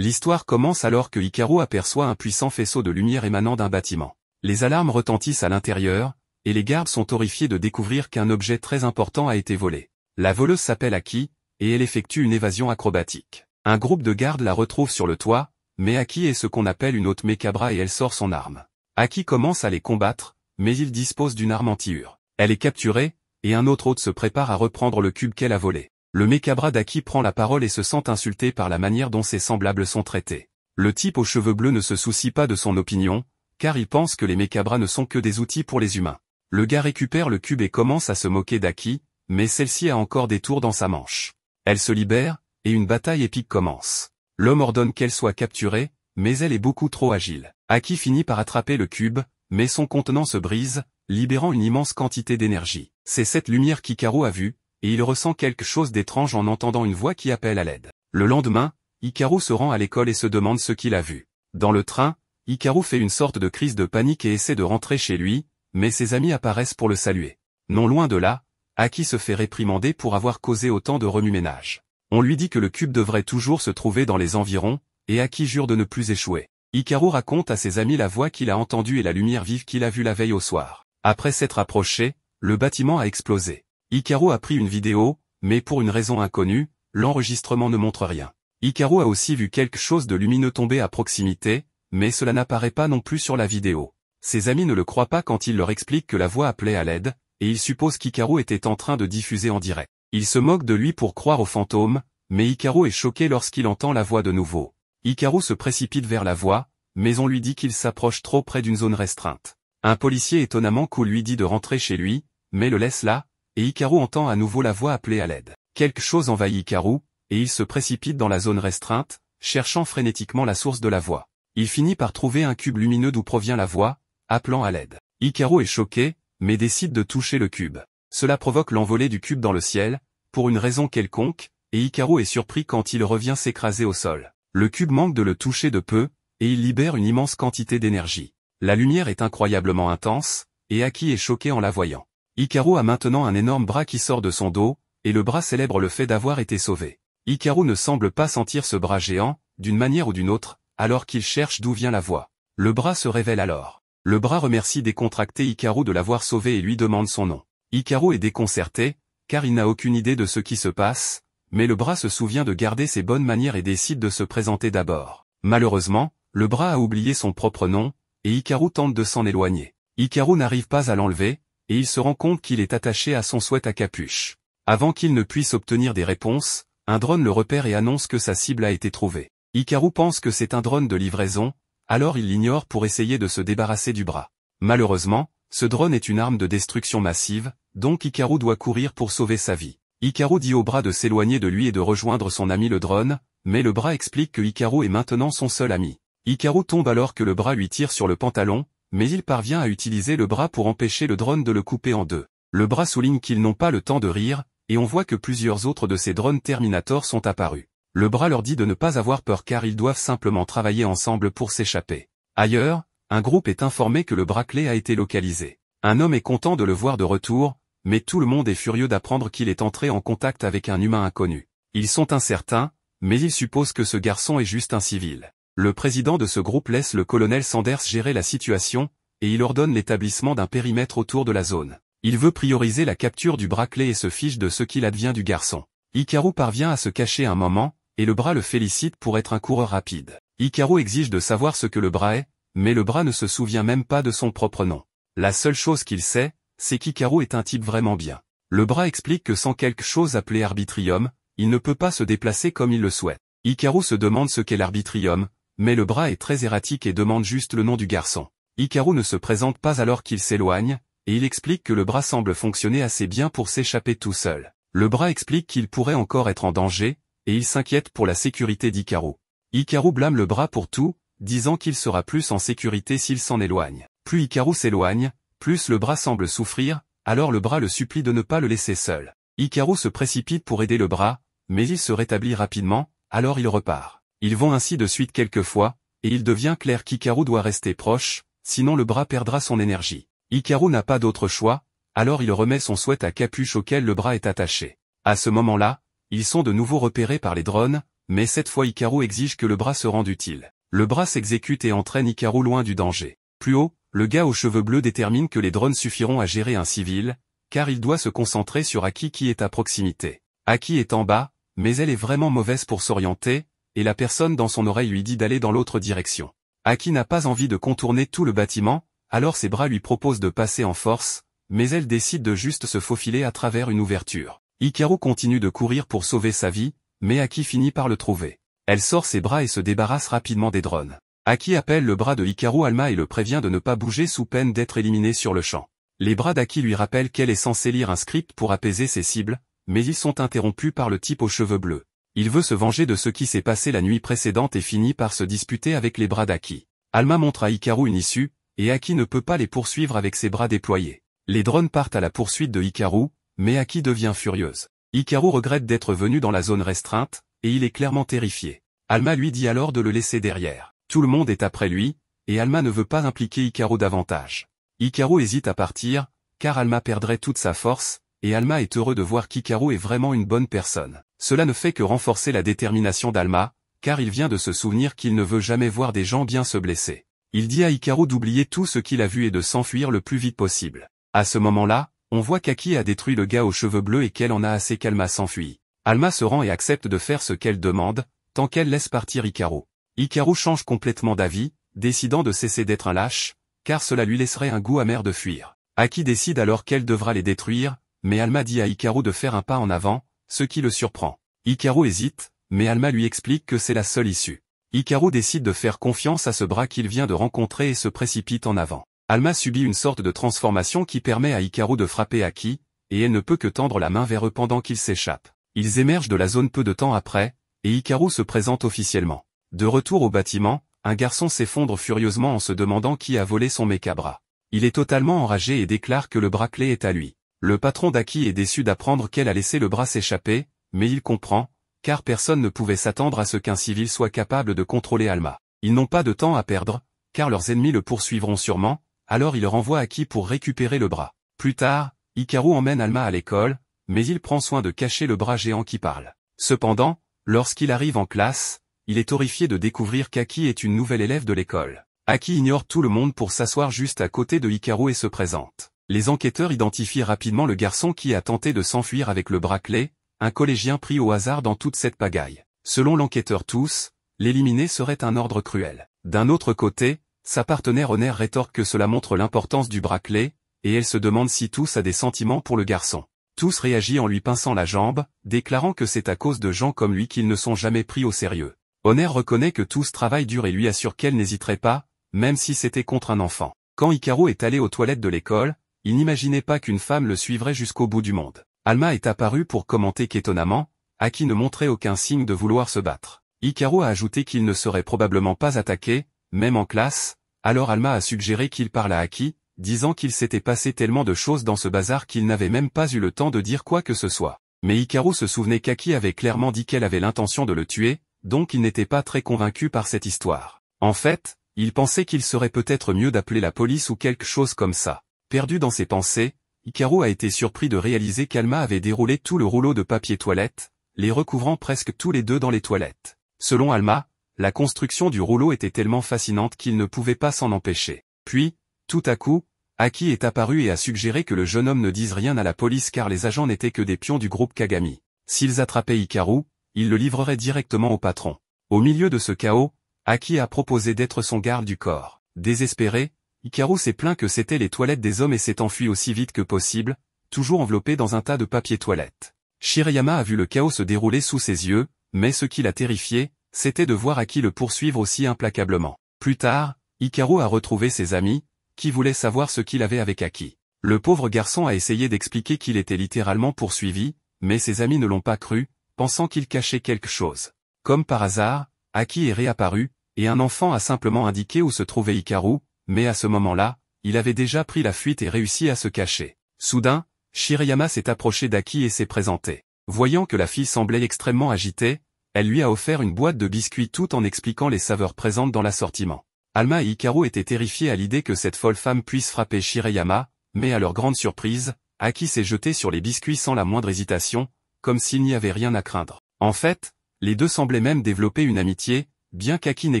L'histoire commence alors que Hikaru aperçoit un puissant faisceau de lumière émanant d'un bâtiment. Les alarmes retentissent à l'intérieur, et les gardes sont horrifiés de découvrir qu'un objet très important a été volé. La voleuse s'appelle Aki, et elle effectue une évasion acrobatique. Un groupe de gardes la retrouve sur le toit, mais Aki est ce qu'on appelle une hôte Mekabra et elle sort son arme. Aki commence à les combattre, mais il dispose d'une arme anti-ur. Elle est capturée, et un autre hôte se prépare à reprendre le cube qu'elle a volé. Le Mekabra d'Aki prend la parole et se sent insulté par la manière dont ses semblables sont traités. Le type aux cheveux bleus ne se soucie pas de son opinion, car il pense que les Mekabras ne sont que des outils pour les humains. Le gars récupère le cube et commence à se moquer d'Aki, mais celle-ci a encore des tours dans sa manche. Elle se libère, et une bataille épique commence. L'homme ordonne qu'elle soit capturée, mais elle est beaucoup trop agile. Aki finit par attraper le cube, mais son contenant se brise, libérant une immense quantité d'énergie. C'est cette lumière qu'Hikaru a vue, et il ressent quelque chose d'étrange en entendant une voix qui appelle à l'aide. Le lendemain, Hikaru se rend à l'école et se demande ce qu'il a vu. Dans le train, Hikaru fait une sorte de crise de panique et essaie de rentrer chez lui, mais ses amis apparaissent pour le saluer. Non loin de là, Aki se fait réprimander pour avoir causé autant de remue-ménage. On lui dit que le cube devrait toujours se trouver dans les environs, et Aki jure de ne plus échouer. Hikaru raconte à ses amis la voix qu'il a entendue et la lumière vive qu'il a vue la veille au soir. Après s'être approché, le bâtiment a explosé. Hikaru a pris une vidéo, mais pour une raison inconnue, l'enregistrement ne montre rien. Hikaru a aussi vu quelque chose de lumineux tomber à proximité, mais cela n'apparaît pas non plus sur la vidéo. Ses amis ne le croient pas quand il leur explique que la voix appelait à l'aide, et ils supposent qu'Hikaru était en train de diffuser en direct. Ils se moquent de lui pour croire aux fantômes, mais Hikaru est choqué lorsqu'il entend la voix de nouveau. Hikaru se précipite vers la voix, mais on lui dit qu'il s'approche trop près d'une zone restreinte. Un policier étonnamment cool lui dit de rentrer chez lui, mais le laisse là, et Hikaru entend à nouveau la voix appeler à l'aide. Quelque chose envahit Hikaru, et il se précipite dans la zone restreinte, cherchant frénétiquement la source de la voix. Il finit par trouver un cube lumineux d'où provient la voix, appelant à l'aide. Hikaru est choqué, mais décide de toucher le cube. Cela provoque l'envolée du cube dans le ciel, pour une raison quelconque, et Hikaru est surpris quand il revient s'écraser au sol. Le cube manque de le toucher de peu, et il libère une immense quantité d'énergie. La lumière est incroyablement intense, et Aki est choqué en la voyant. Hikaru a maintenant un énorme bras qui sort de son dos, et le bras célèbre le fait d'avoir été sauvé. Hikaru ne semble pas sentir ce bras géant, d'une manière ou d'une autre, alors qu'il cherche d'où vient la voix. Le bras se révèle alors. Le bras remercie décontracté Hikaru de l'avoir sauvé et lui demande son nom. Hikaru est déconcerté, car il n'a aucune idée de ce qui se passe, mais le bras se souvient de garder ses bonnes manières et décide de se présenter d'abord. Malheureusement, le bras a oublié son propre nom, et Hikaru tente de s'en éloigner. Hikaru n'arrive pas à l'enlever, et il se rend compte qu'il est attaché à son sweat à capuche. Avant qu'il ne puisse obtenir des réponses, un drone le repère et annonce que sa cible a été trouvée. Hikaru pense que c'est un drone de livraison, alors il l'ignore pour essayer de se débarrasser du bras. Malheureusement, ce drone est une arme de destruction massive, donc Hikaru doit courir pour sauver sa vie. Hikaru dit au bras de s'éloigner de lui et de rejoindre son ami le drone, mais le bras explique que Hikaru est maintenant son seul ami. Hikaru tombe alors que le bras lui tire sur le pantalon, mais il parvient à utiliser le bras pour empêcher le drone de le couper en deux. Le bras souligne qu'ils n'ont pas le temps de rire, et on voit que plusieurs autres de ces drones Terminator sont apparus. Le bras leur dit de ne pas avoir peur car ils doivent simplement travailler ensemble pour s'échapper. Ailleurs, un groupe est informé que le bras clé a été localisé. Un homme est content de le voir de retour, mais tout le monde est furieux d'apprendre qu'il est entré en contact avec un humain inconnu. Ils sont incertains, mais ils supposent que ce garçon est juste un civil. Le président de ce groupe laisse le colonel Sanders gérer la situation, et il ordonne l'établissement d'un périmètre autour de la zone. Il veut prioriser la capture du bras clé et se fiche de ce qu'il advient du garçon. Hikaru parvient à se cacher un moment, et le bras le félicite pour être un coureur rapide. Hikaru exige de savoir ce que le bras est, mais le bras ne se souvient même pas de son propre nom. La seule chose qu'il sait, c'est qu'Hikaru est un type vraiment bien. Le bras explique que sans quelque chose appelé arbitrium, il ne peut pas se déplacer comme il le souhaite. Hikaru se demande ce qu'est l'arbitrium, mais le bras est très erratique et demande juste le nom du garçon. Hikaru ne se présente pas alors qu'il s'éloigne, et il explique que le bras semble fonctionner assez bien pour s'échapper tout seul. Le bras explique qu'il pourrait encore être en danger, et il s'inquiète pour la sécurité d'Hikaru. Hikaru blâme le bras pour tout, disant qu'il sera plus en sécurité s'il s'en éloigne. Plus Hikaru s'éloigne, plus le bras semble souffrir, alors le bras le supplie de ne pas le laisser seul. Hikaru se précipite pour aider le bras, mais il se rétablit rapidement, alors il repart. Ils vont ainsi de suite quelques fois, et il devient clair qu'Hikaru doit rester proche, sinon le bras perdra son énergie. Hikaru n'a pas d'autre choix, alors il remet son sweat à capuche auquel le bras est attaché. À ce moment-là, ils sont de nouveau repérés par les drones, mais cette fois Hikaru exige que le bras se rende utile. Le bras s'exécute et entraîne Hikaru loin du danger. Plus haut, le gars aux cheveux bleus détermine que les drones suffiront à gérer un civil, car il doit se concentrer sur Aki qui est à proximité. Aki est en bas, mais elle est vraiment mauvaise pour s'orienter, et la personne dans son oreille lui dit d'aller dans l'autre direction. Aki n'a pas envie de contourner tout le bâtiment, alors ses bras lui proposent de passer en force, mais elle décide de juste se faufiler à travers une ouverture. Hikaru continue de courir pour sauver sa vie, mais Aki finit par le trouver. Elle sort ses bras et se débarrasse rapidement des drones. Aki appelle le bras de Hikaru Alma et le prévient de ne pas bouger sous peine d'être éliminé sur le champ. Les bras d'Aki lui rappellent qu'elle est censée lire un script pour apaiser ses cibles, mais ils sont interrompus par le type aux cheveux bleus. Il veut se venger de ce qui s'est passé la nuit précédente et finit par se disputer avec les bras d'Aki. Alma montre à Hikaru une issue, et Aki ne peut pas les poursuivre avec ses bras déployés. Les drones partent à la poursuite de Hikaru, mais Aki devient furieuse. Hikaru regrette d'être venu dans la zone restreinte, et il est clairement terrifié. Alma lui dit alors de le laisser derrière. Tout le monde est après lui, et Alma ne veut pas impliquer Hikaru davantage. Hikaru hésite à partir, car Alma perdrait toute sa force, et Alma est heureux de voir qu'Hikaru est vraiment une bonne personne. Cela ne fait que renforcer la détermination d'Alma, car il vient de se souvenir qu'il ne veut jamais voir des gens bien se blesser. Il dit à Hikaru d'oublier tout ce qu'il a vu et de s'enfuir le plus vite possible. À ce moment-là, on voit qu'Aki a détruit le gars aux cheveux bleus et qu'elle en a assez qu'Alma s'enfuit. Alma se rend et accepte de faire ce qu'elle demande, tant qu'elle laisse partir Hikaru. Hikaru change complètement d'avis, décidant de cesser d'être un lâche, car cela lui laisserait un goût amer de fuir. Aki décide alors qu'elle devra les détruire, mais Alma dit à Hikaru de faire un pas en avant, ce qui le surprend. Hikaru hésite, mais Alma lui explique que c'est la seule issue. Hikaru décide de faire confiance à ce bras qu'il vient de rencontrer et se précipite en avant. Alma subit une sorte de transformation qui permet à Hikaru de frapper Aki, et elle ne peut que tendre la main vers eux pendant qu'ils s'échappent. Ils émergent de la zone peu de temps après, et Hikaru se présente officiellement. De retour au bâtiment, un garçon s'effondre furieusement en se demandant qui a volé son méca-bras. Il est totalement enragé et déclare que le bras clé est à lui. Le patron d'Aki est déçu d'apprendre qu'elle a laissé le bras s'échapper, mais il comprend, car personne ne pouvait s'attendre à ce qu'un civil soit capable de contrôler Alma. Ils n'ont pas de temps à perdre, car leurs ennemis le poursuivront sûrement, alors il renvoie Aki pour récupérer le bras. Plus tard, Hikaru emmène Alma à l'école, mais il prend soin de cacher le bras géant qui parle. Cependant, lorsqu'il arrive en classe, il est horrifié de découvrir qu'Aki est une nouvelle élève de l'école. Aki ignore tout le monde pour s'asseoir juste à côté de Hikaru et se présente. Les enquêteurs identifient rapidement le garçon qui a tenté de s'enfuir avec le bras clé, un collégien pris au hasard dans toute cette pagaille. Selon l'enquêteur tous, l'éliminer serait un ordre cruel. D'un autre côté, sa partenaire Honor rétorque que cela montre l'importance du bras clé, et elle se demande si Tous a des sentiments pour le garçon. Tous réagit en lui pinçant la jambe, déclarant que c'est à cause de gens comme lui qu'ils ne sont jamais pris au sérieux. Honor reconnaît que Tous travaille dur et lui assure qu'elle n'hésiterait pas, même si c'était contre un enfant. Quand Hikaru est allé aux toilettes de l'école, il n'imaginait pas qu'une femme le suivrait jusqu'au bout du monde. Alma est apparue pour commenter qu'étonnamment, Aki ne montrait aucun signe de vouloir se battre. Hikaru a ajouté qu'il ne serait probablement pas attaqué, même en classe, alors Alma a suggéré qu'il parle à Aki, disant qu'il s'était passé tellement de choses dans ce bazar qu'il n'avait même pas eu le temps de dire quoi que ce soit. Mais Hikaru se souvenait qu'Aki avait clairement dit qu'elle avait l'intention de le tuer, donc il n'était pas très convaincu par cette histoire. En fait, il pensait qu'il serait peut-être mieux d'appeler la police ou quelque chose comme ça. Perdu dans ses pensées, Hikaru a été surpris de réaliser qu'Alma avait déroulé tout le rouleau de papier toilette, les recouvrant presque tous les deux dans les toilettes. Selon Alma, la construction du rouleau était tellement fascinante qu'il ne pouvait pas s'en empêcher. Puis, tout à coup, Aki est apparu et a suggéré que le jeune homme ne dise rien à la police car les agents n'étaient que des pions du groupe Kagami. S'ils attrapaient Hikaru, ils le livreraient directement au patron. Au milieu de ce chaos, Aki a proposé d'être son garde du corps. Désespéré, Hikaru s'est plaint que c'était les toilettes des hommes et s'est enfui aussi vite que possible, toujours enveloppé dans un tas de papier toilette. Shirayama a vu le chaos se dérouler sous ses yeux, mais ce qui l'a terrifié, c'était de voir Aki le poursuivre aussi implacablement. Plus tard, Hikaru a retrouvé ses amis, qui voulaient savoir ce qu'il avait avec Aki. Le pauvre garçon a essayé d'expliquer qu'il était littéralement poursuivi, mais ses amis ne l'ont pas cru, pensant qu'il cachait quelque chose. Comme par hasard, Aki est réapparu, et un enfant a simplement indiqué où se trouvait Hikaru, mais à ce moment-là, il avait déjà pris la fuite et réussi à se cacher. Soudain, Shirayama s'est approché d'Aki et s'est présenté. Voyant que la fille semblait extrêmement agitée, elle lui a offert une boîte de biscuits tout en expliquant les saveurs présentes dans l'assortiment. Alma et Hikaru étaient terrifiés à l'idée que cette folle femme puisse frapper Shirayama, mais à leur grande surprise, Aki s'est jeté sur les biscuits sans la moindre hésitation, comme s'il n'y avait rien à craindre. En fait, Les deux semblaient même développer une amitié, bien qu'Aki n'ait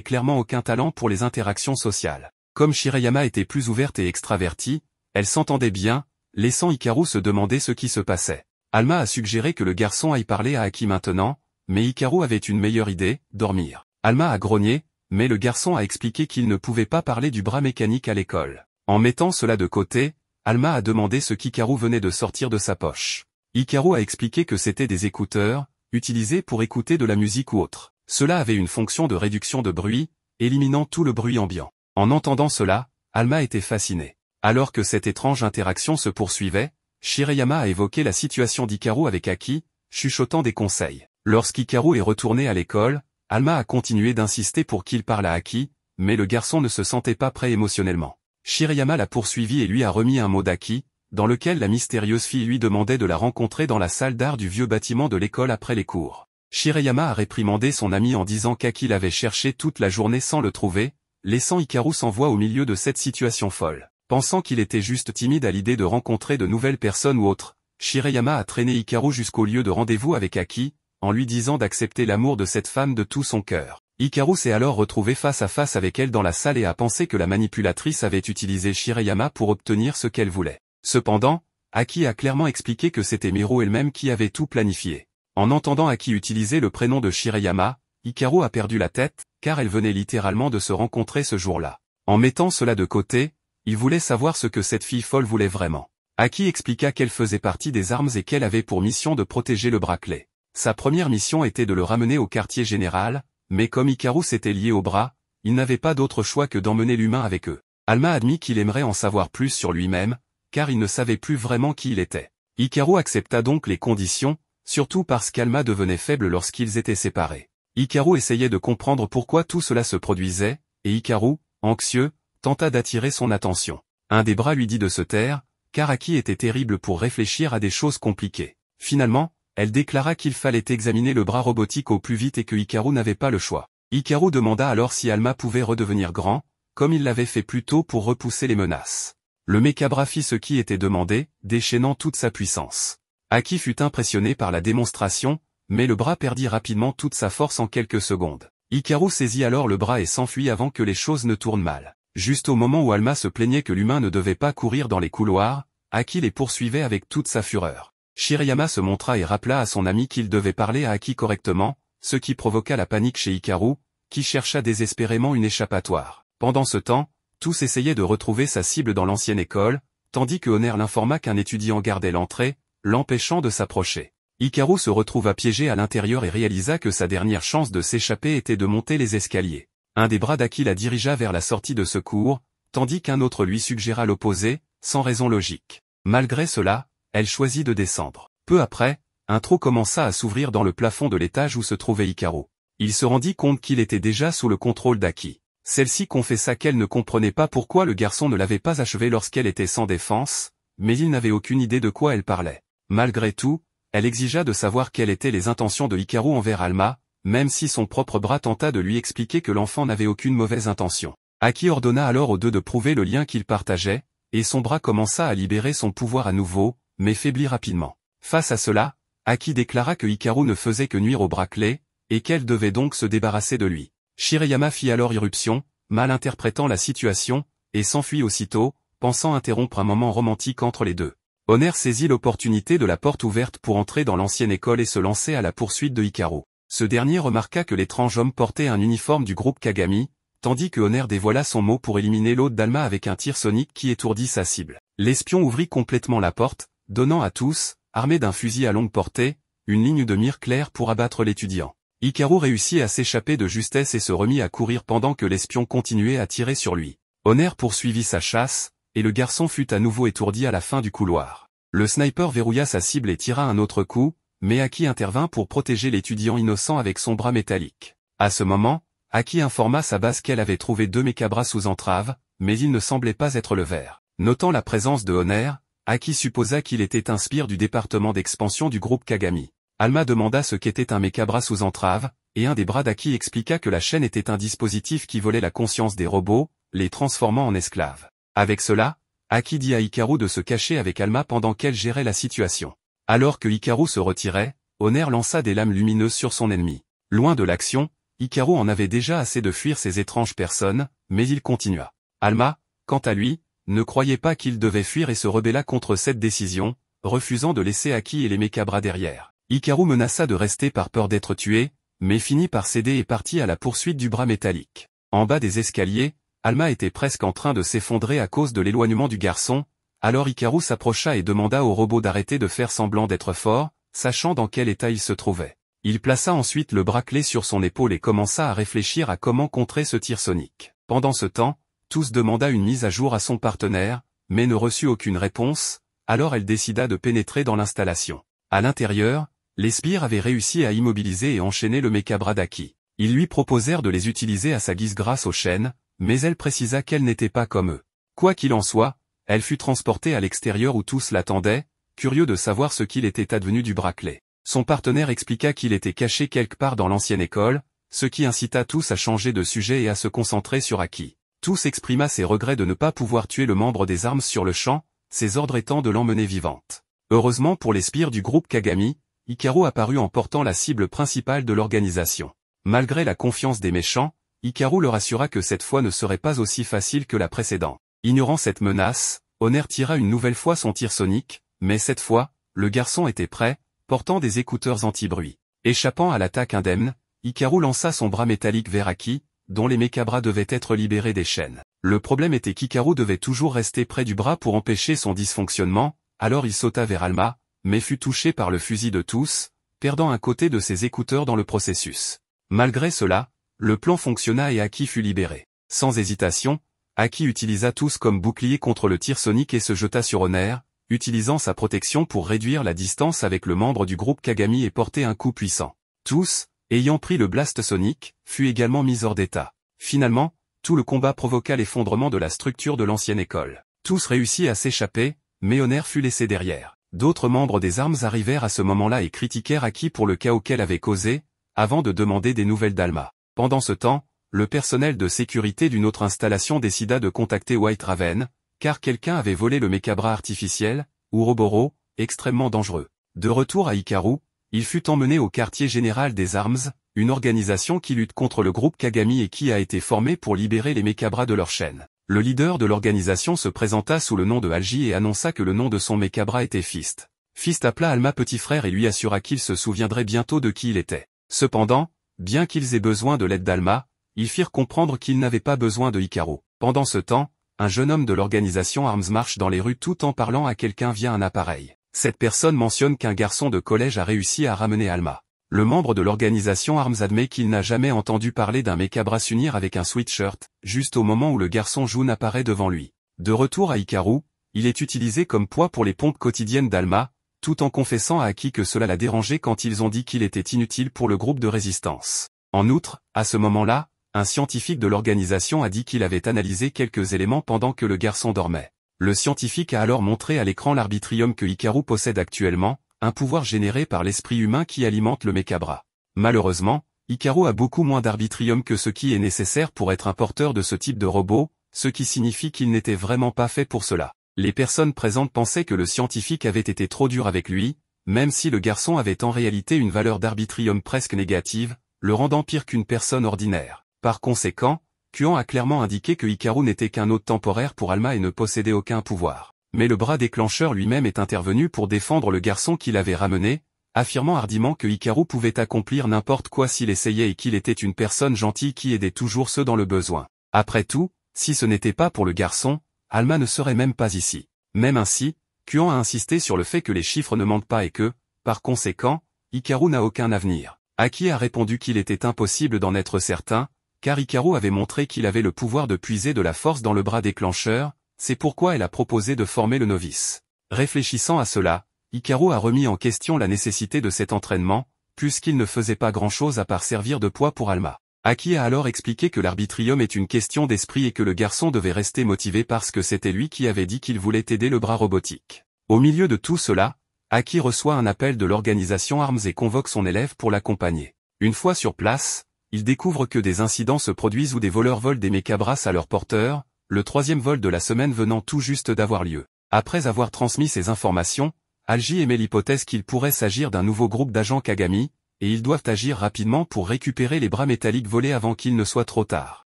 clairement aucun talent pour les interactions sociales. Comme Shirayama était plus ouverte et extravertie, elle s'entendait bien, laissant Hikaru se demander ce qui se passait. Alma a suggéré que le garçon aille parler à Aki maintenant, mais Hikaru avait une meilleure idée, dormir. Alma a grogné, mais le garçon a expliqué qu'il ne pouvait pas parler du bras mécanique à l'école. En mettant cela de côté, Alma a demandé ce qu'Hikaru venait de sortir de sa poche. Hikaru a expliqué que c'était des écouteurs, utilisés pour écouter de la musique ou autre. Cela avait une fonction de réduction de bruit, éliminant tout le bruit ambiant. En entendant cela, Alma était fascinée. Alors que cette étrange interaction se poursuivait, Shirayama a évoqué la situation d'Hikaru avec Aki, chuchotant des conseils. Lorsqu'Hikaru est retourné à l'école, Alma a continué d'insister pour qu'il parle à Aki, mais le garçon ne se sentait pas prêt émotionnellement. Shirayama l'a poursuivi et lui a remis un mot d'Aki, dans lequel la mystérieuse fille lui demandait de la rencontrer dans la salle d'art du vieux bâtiment de l'école après les cours. Shirayama a réprimandé son ami en disant qu'Aki l'avait cherché toute la journée sans le trouver, laissant Hikaru sans voix au milieu de cette situation folle. Pensant qu'il était juste timide à l'idée de rencontrer de nouvelles personnes ou autres, Shirayama a traîné Hikaru jusqu'au lieu de rendez-vous avec Aki, en lui disant d'accepter l'amour de cette femme de tout son cœur. Hikaru s'est alors retrouvé face à face avec elle dans la salle et a pensé que la manipulatrice avait utilisé Shirayama pour obtenir ce qu'elle voulait. Cependant, Aki a clairement expliqué que c'était Miru elle-même qui avait tout planifié. En entendant Aki utiliser le prénom de Shirayama, Hikaru a perdu la tête, car elle venait littéralement de se rencontrer ce jour-là. En mettant cela de côté, il voulait savoir ce que cette fille folle voulait vraiment. Aki expliqua qu'elle faisait partie des armes et qu'elle avait pour mission de protéger le bracelet. Sa première mission était de le ramener au quartier général, mais comme Hikaru s'était lié au bras, il n'avait pas d'autre choix que d'emmener l'humain avec eux. Alma admit qu'il aimerait en savoir plus sur lui-même, car il ne savait plus vraiment qui il était. Hikaru accepta donc les conditions, surtout parce qu'Alma devenait faible lorsqu'ils étaient séparés. Hikaru essayait de comprendre pourquoi tout cela se produisait, et Hikaru, anxieux, tenta d'attirer son attention. Un des bras lui dit de se taire, car Aki était terrible pour réfléchir à des choses compliquées. Finalement, elle déclara qu'il fallait examiner le bras robotique au plus vite et que Hikaru n'avait pas le choix. Hikaru demanda alors si Alma pouvait redevenir grand, comme il l'avait fait plus tôt pour repousser les menaces. Le mécabra fit ce qui était demandé, déchaînant toute sa puissance. Aki fut impressionné par la démonstration, mais le bras perdit rapidement toute sa force en quelques secondes. Hikaru saisit alors le bras et s'enfuit avant que les choses ne tournent mal. Juste au moment où Alma se plaignait que l'humain ne devait pas courir dans les couloirs, Aki les poursuivait avec toute sa fureur. Shirayama se montra et rappela à son ami qu'il devait parler à Aki correctement, ce qui provoqua la panique chez Hikaru, qui chercha désespérément une échappatoire. Pendant ce temps, tous essayaient de retrouver sa cible dans l'ancienne école, tandis que Honor l'informa qu'un étudiant gardait l'entrée, l'empêchant de s'approcher. Hikaru se retrouva piégé à l'intérieur et réalisa que sa dernière chance de s'échapper était de monter les escaliers. Un des bras d'Aki la dirigea vers la sortie de secours, tandis qu'un autre lui suggéra l'opposé, sans raison logique. Malgré cela, elle choisit de descendre. Peu après, un trou commença à s'ouvrir dans le plafond de l'étage où se trouvait Hikaru. Il se rendit compte qu'il était déjà sous le contrôle d'Aki. Celle-ci confessa qu'elle ne comprenait pas pourquoi le garçon ne l'avait pas achevée lorsqu'elle était sans défense, mais il n'avait aucune idée de quoi elle parlait. Malgré tout, elle exigea de savoir quelles étaient les intentions de Hikaru envers Alma, même si son propre bras tenta de lui expliquer que l'enfant n'avait aucune mauvaise intention. Aki ordonna alors aux deux de prouver le lien qu'ils partageaient, et son bras commença à libérer son pouvoir à nouveau, mais faiblit rapidement. Face à cela, Aki déclara que Hikaru ne faisait que nuire au bracelet, et qu'elle devait donc se débarrasser de lui. Shirayama fit alors irruption, mal interprétant la situation, et s'enfuit aussitôt, pensant interrompre un moment romantique entre les deux. Honor saisit l'opportunité de la porte ouverte pour entrer dans l'ancienne école et se lancer à la poursuite de Hikaru. Ce dernier remarqua que l'étrange homme portait un uniforme du groupe Kagami, tandis que Honor dévoila son mot pour éliminer l'hôte d'Alma avec un tir sonique qui étourdit sa cible. L'espion ouvrit complètement la porte, donnant à tous, armés d'un fusil à longue portée, une ligne de mire claire pour abattre l'étudiant. Hikaru réussit à s'échapper de justesse et se remit à courir pendant que l'espion continuait à tirer sur lui. Honor poursuivit sa chasse, et le garçon fut à nouveau étourdi à la fin du couloir. Le sniper verrouilla sa cible et tira un autre coup, mais Aki intervint pour protéger l'étudiant innocent avec son bras métallique. À ce moment, Aki informa sa base qu'elle avait trouvé 2 mécabras sous entrave, mais il ne semblait pas être le vert. Notant la présence de Honor, Aki supposa qu'il était un sbire du département d'expansion du groupe Kagami. Alma demanda ce qu'était un mécabra sous entrave, et un des bras d'Aki expliqua que la chaîne était un dispositif qui volait la conscience des robots, les transformant en esclaves. Avec cela, Aki dit à Hikaru de se cacher avec Alma pendant qu'elle gérait la situation. Alors que Hikaru se retirait, Honor lança des lames lumineuses sur son ennemi. Loin de l'action, Hikaru en avait déjà assez de fuir ces étranges personnes, mais il continua. Alma, quant à lui, ne croyait pas qu'il devait fuir et se rebella contre cette décision, refusant de laisser Aki et les Mekabra derrière. Hikaru menaça de rester par peur d'être tué, mais finit par céder et partit à la poursuite du bras métallique. En bas des escaliers, Alma était presque en train de s'effondrer à cause de l'éloignement du garçon, alors Hikaru s'approcha et demanda au robot d'arrêter de faire semblant d'être fort, sachant dans quel état il se trouvait. Il plaça ensuite le bracelet sur son épaule et commença à réfléchir à comment contrer ce tir sonique. Pendant ce temps, Tous demanda une mise à jour à son partenaire, mais ne reçut aucune réponse, alors elle décida de pénétrer dans l'installation. À l'intérieur, les sbires avaient réussi à immobiliser et enchaîner le Mekabra d'Aki. Ils lui proposèrent de les utiliser à sa guise grâce aux chaînes, mais elle précisa qu'elle n'était pas comme eux. Quoi qu'il en soit, elle fut transportée à l'extérieur où Tous l'attendaient, curieux de savoir ce qu'il était advenu du bracelet. Son partenaire expliqua qu'il était caché quelque part dans l'ancienne école, ce qui incita Tous à changer de sujet et à se concentrer sur Aki. Tous exprima ses regrets de ne pas pouvoir tuer le membre des armes sur le champ, ses ordres étant de l'emmener vivante. Heureusement pour les sbires du groupe Kagami, Hikaru apparut en portant la cible principale de l'organisation. Malgré la confiance des méchants, Hikaru leur assura que cette fois ne serait pas aussi facile que la précédente. Ignorant cette menace, Honor tira une nouvelle fois son tir sonique, mais cette fois, le garçon était prêt, portant des écouteurs anti-bruit. Échappant à l'attaque indemne, Hikaru lança son bras métallique vers Aki, dont les Mekabra devaient être libérés des chaînes. Le problème était qu'Hikaru devait toujours rester près du bras pour empêcher son dysfonctionnement, alors il sauta vers Alma, mais fut touché par le fusil de Tous, perdant un côté de ses écouteurs dans le processus. Malgré cela, le plan fonctionna et Aki fut libéré. Sans hésitation, Aki utilisa Tous comme bouclier contre le tir sonique et se jeta sur Honor, utilisant sa protection pour réduire la distance avec le membre du groupe Kagami et porter un coup puissant. Tous, ayant pris le blast sonique, fut également mis hors d'état. Finalement, tout le combat provoqua l'effondrement de la structure de l'ancienne école. Tous réussit à s'échapper, mais Honor fut laissé derrière. D'autres membres des armes arrivèrent à ce moment-là et critiquèrent Aki pour le chaos qu'elle avait causé, avant de demander des nouvelles d'Alma. Pendant ce temps, le personnel de sécurité d'une autre installation décida de contacter White Raven, car quelqu'un avait volé le Mekabra artificiel, Ouroboros, extrêmement dangereux. De retour à Hikaru, il fut emmené au quartier général des Arms, une organisation qui lutte contre le groupe Kagami et qui a été formée pour libérer les Mekabra de leur chaîne. Le leader de l'organisation se présenta sous le nom de Alji et annonça que le nom de son Mekabra était Fist. Fist appela Alma petit frère et lui assura qu'il se souviendrait bientôt de qui il était. Cependant, bien qu'ils aient besoin de l'aide d'Alma, ils firent comprendre qu'ils n'avaient pas besoin de Hikaru. Pendant ce temps, un jeune homme de l'organisation Arms marche dans les rues tout en parlant à quelqu'un via un appareil. Cette personne mentionne qu'un garçon de collège a réussi à ramener Alma. Le membre de l'organisation Arms admet qu'il n'a jamais entendu parler d'un Mekabra s'unir avec un sweatshirt, juste au moment où le garçon Jun apparaît devant lui. De retour à Hikaru, il est utilisé comme poids pour les pompes quotidiennes d'Alma, tout en confessant à Aki que cela l'a dérangé quand ils ont dit qu'il était inutile pour le groupe de résistance. En outre, à ce moment-là, un scientifique de l'organisation a dit qu'il avait analysé quelques éléments pendant que le garçon dormait. Le scientifique a alors montré à l'écran l'arbitrium que Hikaru possède actuellement, un pouvoir généré par l'esprit humain qui alimente le Mekabra. Malheureusement, Hikaru a beaucoup moins d'arbitrium que ce qui est nécessaire pour être un porteur de ce type de robot, ce qui signifie qu'il n'était vraiment pas fait pour cela. Les personnes présentes pensaient que le scientifique avait été trop dur avec lui, même si le garçon avait en réalité une valeur d'arbitrium presque négative, le rendant pire qu'une personne ordinaire. Par conséquent, Kuan a clairement indiqué que Hikaru n'était qu'un hôte temporaire pour Alma et ne possédait aucun pouvoir. Mais le bras déclencheur lui-même est intervenu pour défendre le garçon qu'il avait ramené, affirmant hardiment que Hikaru pouvait accomplir n'importe quoi s'il essayait et qu'il était une personne gentille qui aidait toujours ceux dans le besoin. Après tout, si ce n'était pas pour le garçon, Alma ne serait même pas ici. Même ainsi, Kuan a insisté sur le fait que les chiffres ne mentent pas et que, par conséquent, Hikaru n'a aucun avenir. Aki a répondu qu'il était impossible d'en être certain, car Hikaru avait montré qu'il avait le pouvoir de puiser de la force dans le bras déclencheur, c'est pourquoi elle a proposé de former le novice. Réfléchissant à cela, Hikaru a remis en question la nécessité de cet entraînement, puisqu'il ne faisait pas grand-chose à part servir de poids pour Alma. Aki a alors expliqué que l'arbitrium est une question d'esprit et que le garçon devait rester motivé parce que c'était lui qui avait dit qu'il voulait aider le bras robotique. Au milieu de tout cela, Aki reçoit un appel de l'organisation Arms et convoque son élève pour l'accompagner. Une fois sur place, il découvre que des incidents se produisent où des voleurs volent des Mekabras à leurs porteurs, le troisième vol de la semaine venant tout juste d'avoir lieu. Après avoir transmis ces informations, Alji émet l'hypothèse qu'il pourrait s'agir d'un nouveau groupe d'agents Kagami, et ils doivent agir rapidement pour récupérer les bras métalliques volés avant qu'il ne soit trop tard.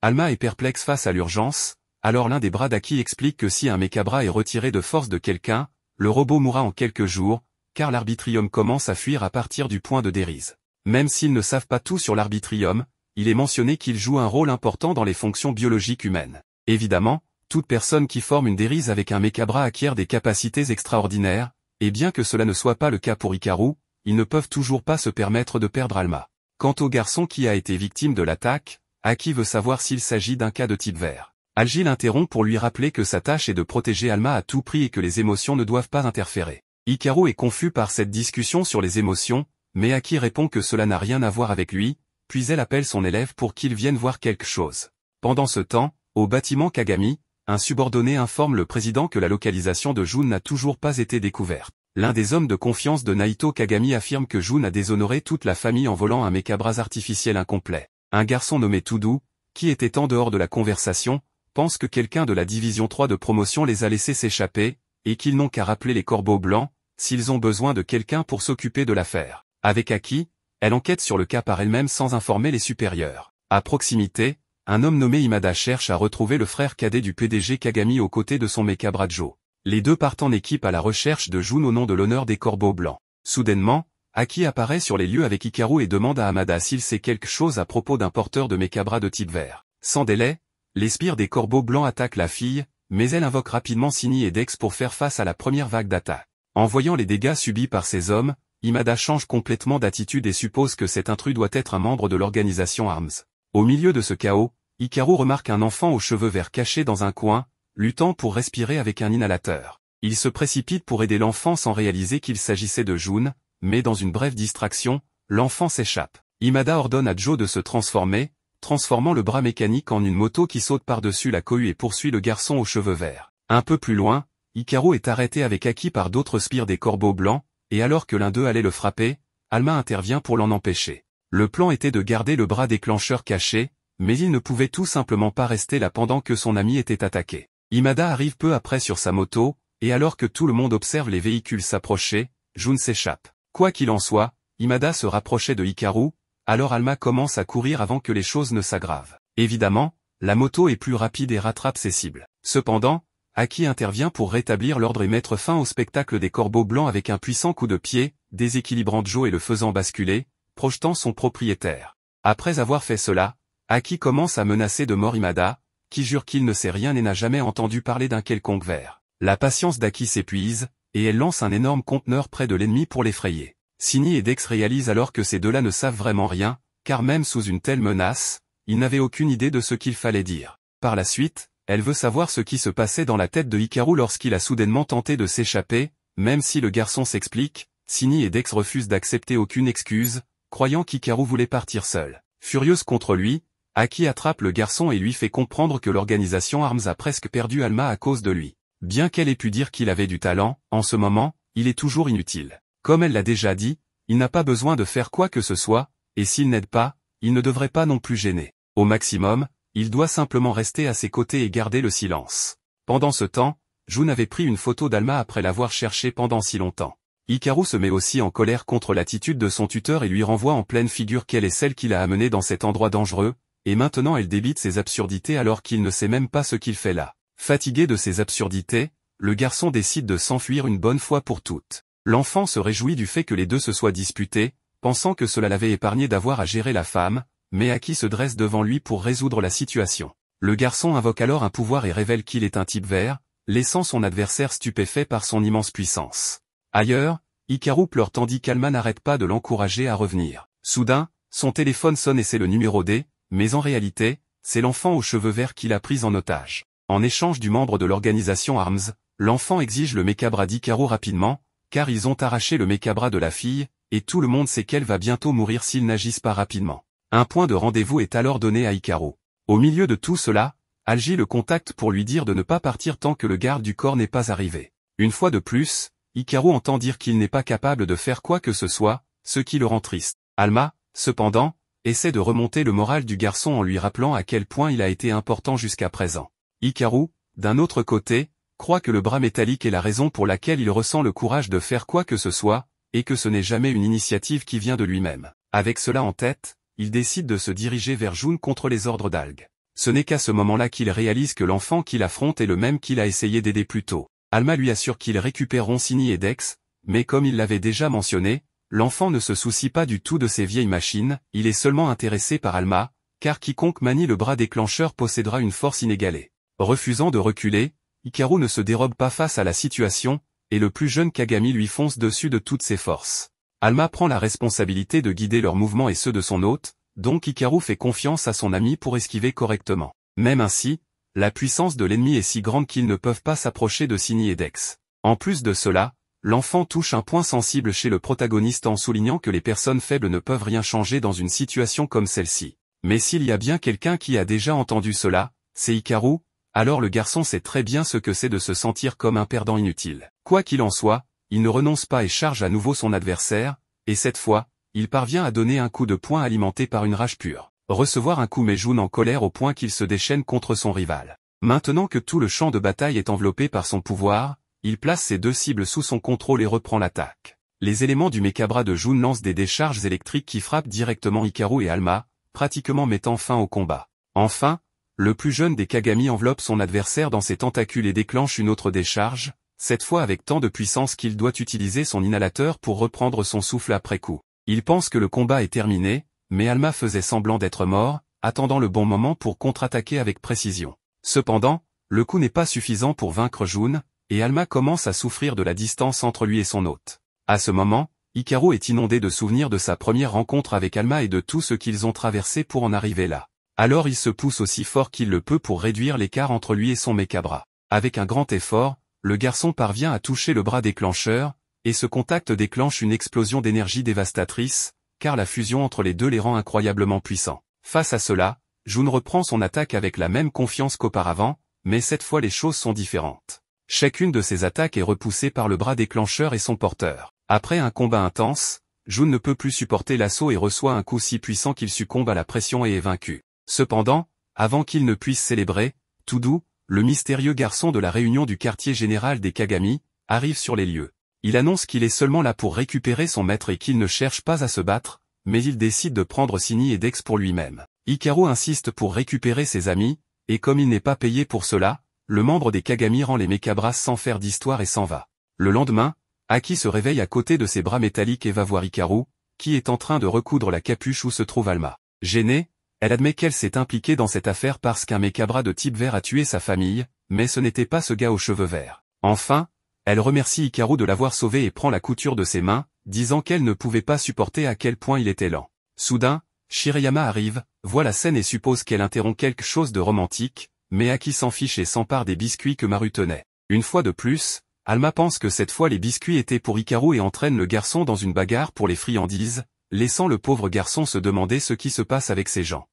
Alma est perplexe face à l'urgence, alors l'un des bras d'Aki explique que si un mechabra est retiré de force de quelqu'un, le robot mourra en quelques jours, car l'arbitrium commence à fuir à partir du point de Dériz. Même s'ils ne savent pas tout sur l'arbitrium, il est mentionné qu'il joue un rôle important dans les fonctions biologiques humaines. Évidemment, toute personne qui forme une Dériz avec un mechabra acquiert des capacités extraordinaires, et bien que cela ne soit pas le cas pour Hikaru, ils ne peuvent toujours pas se permettre de perdre Alma. Quant au garçon qui a été victime de l'attaque, Aki veut savoir s'il s'agit d'un cas de type vert. Algi l'interrompt pour lui rappeler que sa tâche est de protéger Alma à tout prix et que les émotions ne doivent pas interférer. Hikaru est confus par cette discussion sur les émotions, mais Aki répond que cela n'a rien à voir avec lui, puis elle appelle son élève pour qu'il vienne voir quelque chose. Pendant ce temps, au bâtiment Kagami, un subordonné informe le président que la localisation de Jun n'a toujours pas été découverte. L'un des hommes de confiance de Naito Kagami affirme que Jun a déshonoré toute la famille en volant un mechabras artificiel incomplet. Un garçon nommé Tudu, qui était en dehors de la conversation, pense que quelqu'un de la division 3 de promotion les a laissés s'échapper, et qu'ils n'ont qu'à rappeler les corbeaux blancs, s'ils ont besoin de quelqu'un pour s'occuper de l'affaire. Avec Aki, elle enquête sur le cas par elle-même sans informer les supérieurs. À proximité, un homme nommé Imada cherche à retrouver le frère cadet du PDG Kagami aux côtés de son mechabra Joe. Les deux partent en équipe à la recherche de Jun au nom de l'honneur des corbeaux blancs. Soudainement, Aki apparaît sur les lieux avec Hikaru et demande à Hamada s'il sait quelque chose à propos d'un porteur de mechabra de type vert. Sans délai, les spires des corbeaux blancs attaquent la fille, mais elle invoque rapidement Sini et Dex pour faire face à la première vague d'attaque. En voyant les dégâts subis par ces hommes, Imada change complètement d'attitude et suppose que cet intrus doit être un membre de l'organisation ARMS. Au milieu de ce chaos, Hikaru remarque un enfant aux cheveux verts caché dans un coin, luttant pour respirer avec un inhalateur. Il se précipite pour aider l'enfant sans réaliser qu'il s'agissait de Jun, mais dans une brève distraction, l'enfant s'échappe. Imada ordonne à Joe de se transformer, transformant le bras mécanique en une moto qui saute par-dessus la cohue et poursuit le garçon aux cheveux verts. Un peu plus loin, Hikaru est arrêté avec Aki par d'autres spires des corbeaux blancs, et alors que l'un d'eux allait le frapper, Alma intervient pour l'en empêcher. Le plan était de garder le bras déclencheur caché, mais il ne pouvait tout simplement pas rester là pendant que son ami était attaqué. Imada arrive peu après sur sa moto, et alors que tout le monde observe les véhicules s'approcher, Jun s'échappe. Quoi qu'il en soit, Imada se rapprochait de Hikaru, alors Alma commence à courir avant que les choses ne s'aggravent. Évidemment, la moto est plus rapide et rattrape ses cibles. Cependant, Aki intervient pour rétablir l'ordre et mettre fin au spectacle des corbeaux blancs avec un puissant coup de pied, déséquilibrant Joe et le faisant basculer, projetant son propriétaire. Après avoir fait cela, Aki commence à menacer de mort Imada, qui jure qu'il ne sait rien et n'a jamais entendu parler d'un quelconque ver. La patience d'Aki s'épuise, et elle lance un énorme conteneur près de l'ennemi pour l'effrayer. Sini et Dex réalisent alors que ces deux-là ne savent vraiment rien, car même sous une telle menace, ils n'avaient aucune idée de ce qu'il fallait dire. Par la suite, elle veut savoir ce qui se passait dans la tête de Hikaru lorsqu'il a soudainement tenté de s'échapper, même si le garçon s'explique, Sini et Dex refusent d'accepter aucune excuse, croyant qu'Hikaru voulait partir seul. Furieuse contre lui, Aki attrape le garçon et lui fait comprendre que l'organisation ARMS a presque perdu Alma à cause de lui. Bien qu'elle ait pu dire qu'il avait du talent, en ce moment, il est toujours inutile. Comme elle l'a déjà dit, il n'a pas besoin de faire quoi que ce soit, et s'il n'aide pas, il ne devrait pas non plus gêner. Au maximum, il doit simplement rester à ses côtés et garder le silence. Pendant ce temps, Jun avait pris une photo d'Alma après l'avoir cherchée pendant si longtemps. Hikaru se met aussi en colère contre l'attitude de son tuteur et lui renvoie en pleine figure qu'elle est celle qui l'a amené dans cet endroit dangereux, et maintenant elle débite ses absurdités alors qu'il ne sait même pas ce qu'il fait là. Fatigué de ses absurdités, le garçon décide de s'enfuir une bonne fois pour toutes. L'enfant se réjouit du fait que les deux se soient disputés, pensant que cela l'avait épargné d'avoir à gérer la femme, mais Aki se dresse devant lui pour résoudre la situation. Le garçon invoque alors un pouvoir et révèle qu'il est un type vert, laissant son adversaire stupéfait par son immense puissance. Ailleurs, Hikaru pleure tandis qu'Alma n'arrête pas de l'encourager à revenir. Soudain, son téléphone sonne et c'est le numéro D, mais en réalité, c'est l'enfant aux cheveux verts qui l'a prise en otage. En échange du membre de l'organisation ARMS, l'enfant exige le mechabra d'Hikaru rapidement, car ils ont arraché le mechabra de la fille, et tout le monde sait qu'elle va bientôt mourir s'ils n'agissent pas rapidement. Un point de rendez-vous est alors donné à Hikaru. Au milieu de tout cela, Algi le contacte pour lui dire de ne pas partir tant que le garde du corps n'est pas arrivé. Une fois de plus, Hikaru entend dire qu'il n'est pas capable de faire quoi que ce soit, ce qui le rend triste. Alma, cependant, essaie de remonter le moral du garçon en lui rappelant à quel point il a été important jusqu'à présent. Hikaru, d'un autre côté, croit que le bras métallique est la raison pour laquelle il ressent le courage de faire quoi que ce soit, et que ce n'est jamais une initiative qui vient de lui-même. Avec cela en tête, il décide de se diriger vers June contre les ordres d'Alg. Ce n'est qu'à ce moment-là qu'il réalise que l'enfant qu'il affronte est le même qu'il a essayé d'aider plus tôt. Alma lui assure qu'ils récupéreront Cindy et Dex, mais comme il l'avait déjà mentionné, l'enfant ne se soucie pas du tout de ces vieilles machines, il est seulement intéressé par Alma, car quiconque manie le bras déclencheur possédera une force inégalée. Refusant de reculer, Hikaru ne se dérobe pas face à la situation, et le plus jeune Kagami lui fonce dessus de toutes ses forces. Alma prend la responsabilité de guider leurs mouvements et ceux de son hôte, donc Hikaru fait confiance à son ami pour esquiver correctement. Même ainsi, la puissance de l'ennemi est si grande qu'ils ne peuvent pas s'approcher de Cindy et Dex. En plus de cela, l'enfant touche un point sensible chez le protagoniste en soulignant que les personnes faibles ne peuvent rien changer dans une situation comme celle-ci. Mais s'il y a bien quelqu'un qui a déjà entendu cela, c'est Hikaru, alors le garçon sait très bien ce que c'est de se sentir comme un perdant inutile. Quoi qu'il en soit, il ne renonce pas et charge à nouveau son adversaire, et cette fois, il parvient à donner un coup de poing alimenté par une rage pure. Recevoir un coup met June en colère au point qu'il se déchaîne contre son rival. Maintenant que tout le champ de bataille est enveloppé par son pouvoir, il place ses deux cibles sous son contrôle et reprend l'attaque. Les éléments du Mekabra de June lancent des décharges électriques qui frappent directement Hikaru et Alma, pratiquement mettant fin au combat. Enfin, le plus jeune des Kagami enveloppe son adversaire dans ses tentacules et déclenche une autre décharge, cette fois avec tant de puissance qu'il doit utiliser son inhalateur pour reprendre son souffle après coup. Il pense que le combat est terminé, mais Alma faisait semblant d'être mort, attendant le bon moment pour contre-attaquer avec précision. Cependant, le coup n'est pas suffisant pour vaincre June, et Alma commence à souffrir de la distance entre lui et son hôte. À ce moment, Hikaru est inondé de souvenirs de sa première rencontre avec Alma et de tout ce qu'ils ont traversé pour en arriver là. Alors il se pousse aussi fort qu'il le peut pour réduire l'écart entre lui et son Mekabra. Avec un grand effort, le garçon parvient à toucher le bras déclencheur, et ce contact déclenche une explosion d'énergie dévastatrice, car la fusion entre les deux les rend incroyablement puissants. Face à cela, June reprend son attaque avec la même confiance qu'auparavant, mais cette fois les choses sont différentes. Chacune de ses attaques est repoussée par le bras déclencheur et son porteur. Après un combat intense, June ne peut plus supporter l'assaut et reçoit un coup si puissant qu'il succombe à la pression et est vaincu. Cependant, avant qu'il ne puisse célébrer, tout doux, le mystérieux garçon de la réunion du quartier général des Kagami, arrive sur les lieux. Il annonce qu'il est seulement là pour récupérer son maître et qu'il ne cherche pas à se battre, mais il décide de prendre Cindy et Dex pour lui-même. Hikaru insiste pour récupérer ses amis, et comme il n'est pas payé pour cela, le membre des Kagami rend les Mekabras sans faire d'histoire et s'en va. Le lendemain, Aki se réveille à côté de ses bras métalliques et va voir Hikaru, qui est en train de recoudre la capuche où se trouve Alma. Gênée, elle admet qu'elle s'est impliquée dans cette affaire parce qu'un Mekabra de type vert a tué sa famille, mais ce n'était pas ce gars aux cheveux verts. Enfin, elle remercie Hikaru de l'avoir sauvé et prend la couture de ses mains, disant qu'elle ne pouvait pas supporter à quel point il était lent. Soudain, Shirayama arrive, voit la scène et suppose qu'elle interrompt quelque chose de romantique, mais Aki s'en fiche et s'empare des biscuits que Maru tenait. Une fois de plus, Alma pense que cette fois les biscuits étaient pour Hikaru et entraîne le garçon dans une bagarre pour les friandises, laissant le pauvre garçon se demander ce qui se passe avec ces gens.